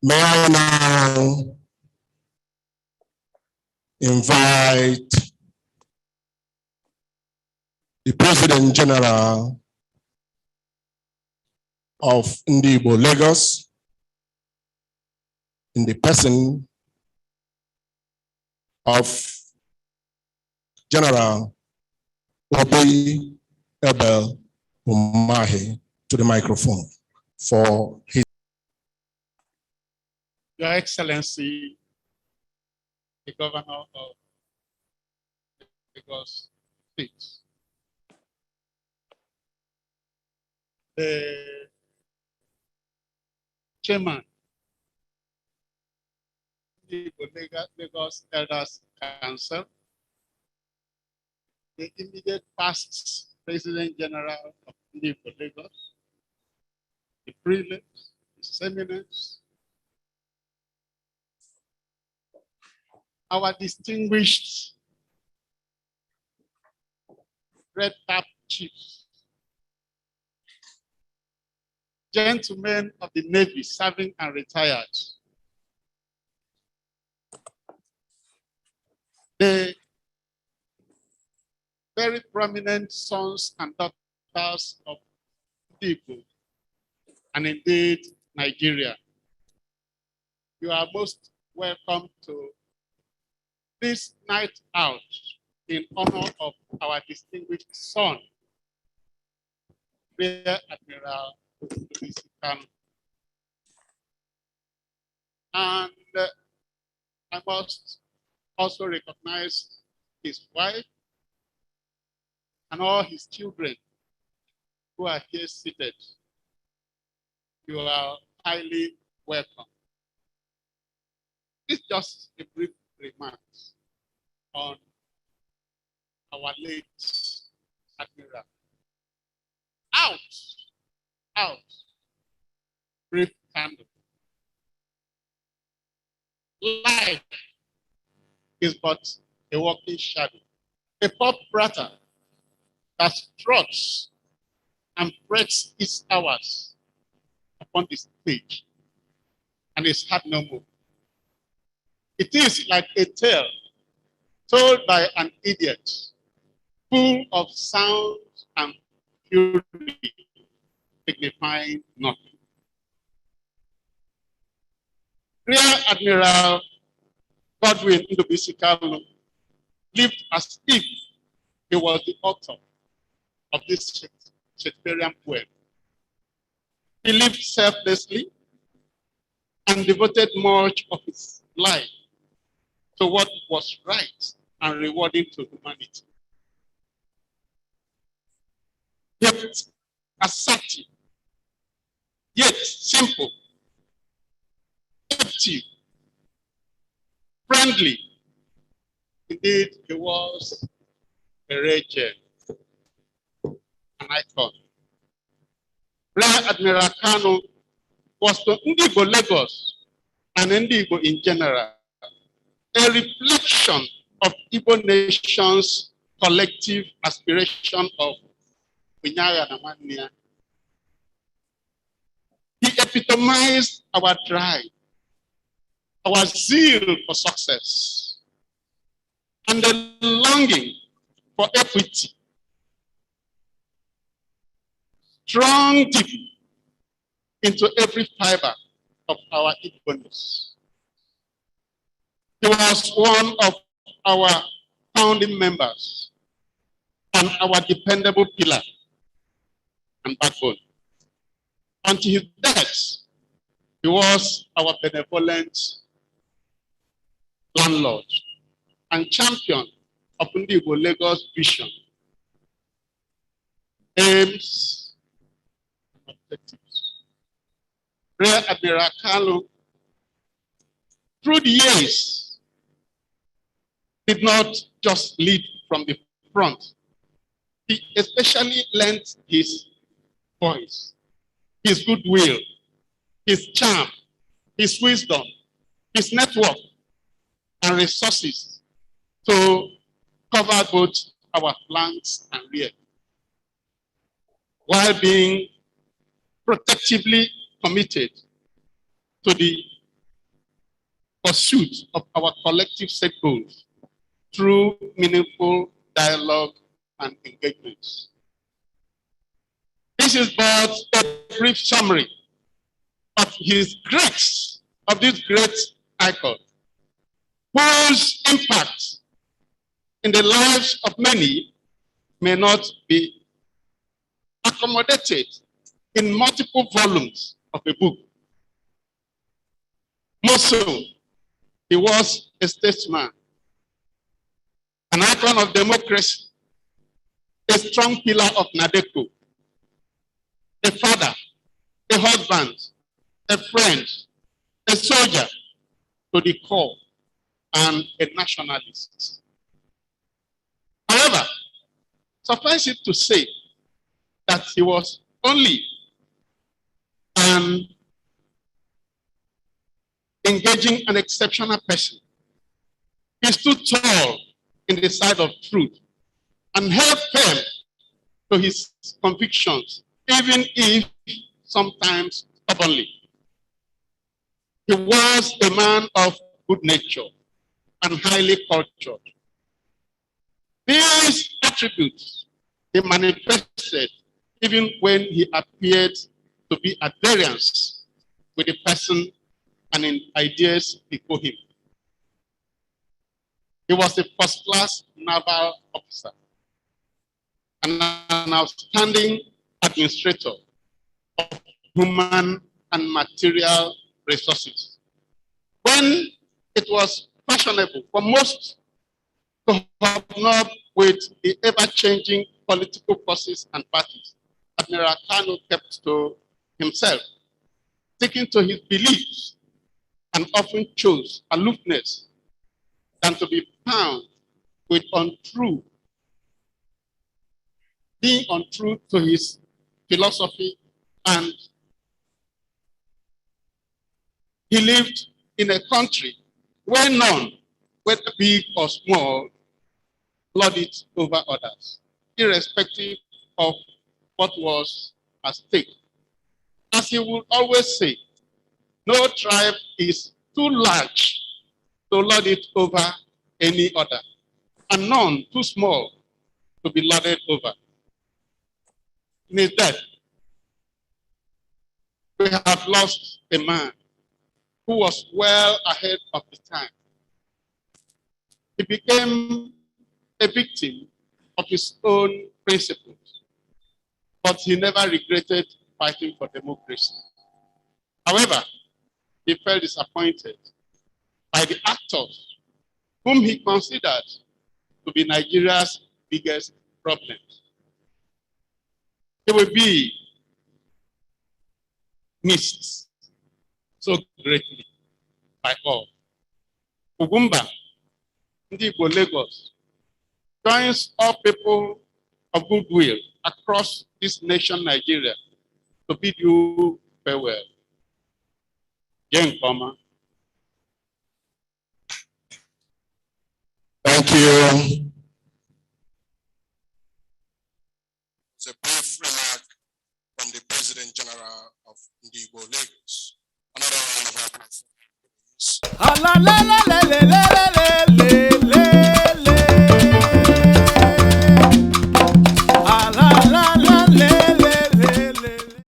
May I now invite the President General of Ndibo Lagos in the person of General Obi Ebel Umahi to the microphone for his. Your Excellency, the Governor of Lagos State, the Chairman, the Lagos Elders Council, the immediate past President General of Lagos, the prelates, the seminaries, our distinguished red cap chiefs, gentlemen of the Navy serving and retired, the very prominent sons and daughters of people, and indeed Nigeria. You are most welcome to this night out in honor of our distinguished son, Rear Admiral Ndubuisi Kanu. And I must also recognize his wife and all his children who are here seated. You are highly welcome. It's just a brief remark on our late Admiral. Out, brief candle. Life is but a walking shadow, a pop prater that struts and frets its hours upon the stage and is had no more. It is like a tale told by an idiot, full of sound and fury, signifying nothing. Rear Admiral Godwin Ndubuisi Kanu lived as if he was the author of this Shakespearean poem. He lived selflessly and devoted much of his life to what was right and rewarding to humanity. Yet assertive, yet simple, active, friendly. Indeed, he was a legend, an icon. Rear Admiral Kanu was to Ndibo Lagos and Ndibo in general a reflection of Igbo nation's collective aspiration of Unyaya Namania. He epitomized our drive, our zeal for success, and the longing for equity. Strong deep into every fiber of our Igbo-ness. He was one of our founding members and our dependable pillar and backbone. Until his death, he was our benevolent landlord and champion of Ndibo Lagos vision, aims, and objectives. Rear Admiral Kanu, through the years, did not just lead from the front. He especially lent his voice, his goodwill, his charm, his wisdom, his network, and resources to cover both our flanks and rear, while being protectively committed to the pursuit of our collective set goals through meaningful dialogue and engagements. This is but a brief summary of this great icon, whose impact in the lives of many may not be accommodated in multiple volumes of a book. More so, he was a statesman, an icon of democracy, a strong pillar of Nadeko, a father, a husband, a friend, a soldier to the core, and a nationalist. However, suffice it to say that he was only an engaging and exceptional person. He stood tall in the side of truth and held firm to his convictions, even if sometimes stubbornly. He was a man of good nature and highly cultured. These attributes he manifested even when he appeared to be at variance with the person and in ideas before him. He was a first-class naval officer and an outstanding administrator of human and material resources. When it was fashionable for most to hobnob with the ever-changing political forces and parties, Admiral Kanu kept to himself, sticking to his beliefs, and often chose aloofness than to be found with being untrue to his philosophy. And he lived in a country where none, whether big or small, lorded over others, irrespective of what was at stake. As he would always say, no tribe is too large to lord it over any other, and none too small to be lorded over. In his death, we have lost a man who was well ahead of his time. He became a victim of his own principles, but he never regretted fighting for democracy. However, he felt disappointed by the actors whom he considered to be Nigeria's biggest problem. He will be missed so greatly by all. Ugumba, Ndigbo Lagos, joins all people of goodwill across this nation, Nigeria, to bid you farewell. Thank you. It's a brief remark from the President General of Ndigbo Lagos. Another round of applause.